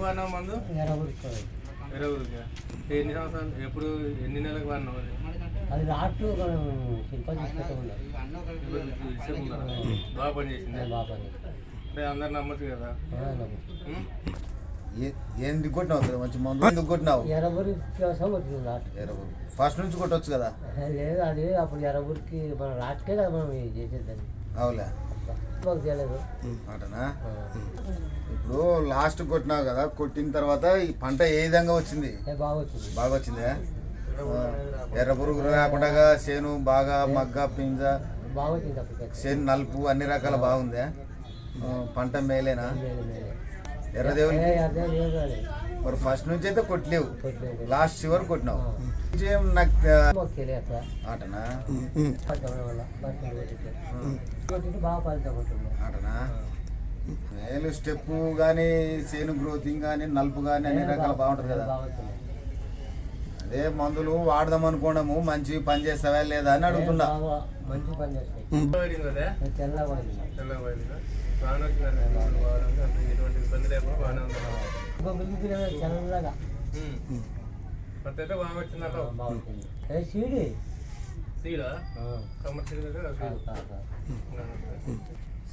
వాడినావు మందు? 20 ఎన్ని సంవత్సరాలు ఎప్పుడు ఎన్ని నెలలకు వాడినావు? అది లాస్ట్ సింపల్ బాగా పని చేసింది. బాగా పని అంటే అందరు నమ్మచ్చు కదా. ఎందుకు కొట్టినావు? మంచి మందు ఎందుకు కొట్టినావు? 20 కోసం కొట్టింది లాస్ట్. 20 ఫస్ట్ నుంచి కొట్టవచ్చు కదా. లేదు అది అప్పుడు 20కి మనం లాస్ట్కే కదా మనం చేసేద్దాన్ని. అవులే మాకు తెలియదు అటనా. ఇప్పుడు లాస్ట్ కొట్టినావు కదా, కొట్టిన తర్వాత ఈ పంట ఏ విధంగా వచ్చింది? బాగా వచ్చింది. బాగా వచ్చిందా? ఎర్ర పురుగు రాకుండా చేను బాగా మగ్గ పింజ బాగా వచ్చింది. అప్పుడు చేను నలుపు అన్ని రకాల బాగుందా? పంట మేలేనా? ఎర్రదేవుని మరి ఫస్ట్ నుంచి అయితే కొట్టలేవు, లాస్ట్ చివరి కొట్టినావు. మాకు తెలియదు అటనా బాగా ఫలితం ఉంటుంది. అటనా. మేలు స్టెప్ కానీ చేను గ్రోతింగ్ కానీ నలుపు కానీ అన్ని రకాలు బాగుంటుంది కదా. అదే మందులు వాడదాం అనుకోవడము మంచి పని చేస్తావా లేదా అని అడుగుతున్నా. మంచి పని చేస్తాయి. చల్లగా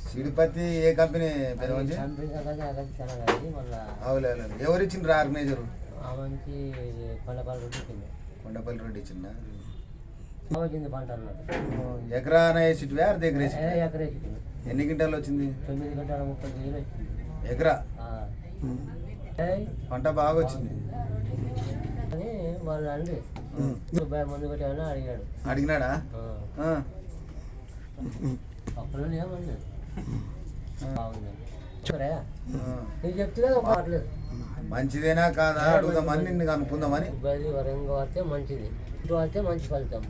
సిడిపత్తి ఏ కంపెనీ? ఎవరు ఇచ్చిండ్రు ఆర్గనైజరు? కొండపల్లి రెడ్డి ఇచ్చిందా? పంట అన్నట్టు ఎకరాన వేసిటివే అర్ధ ఎకరా? ఎన్ని క్వింటాలు వచ్చింది? 9 గంటల 30 కేజీలు వచ్చింది ఎకరా. పంట బాగా వచ్చింది అని వాళ్ళు అండి ముందు పెట్టామని అడిగాడు. అడిగినాడా? అప్పుడు ఏమండి బాగుంది నీకు చెప్తే మాట్లేదు. మంచిదేనా కాదా అడుగుదామని నిన్ను అనుకుందామని. వరంగా వస్తే మంచిది, ఇటు వస్తే మంచి ఫలితం.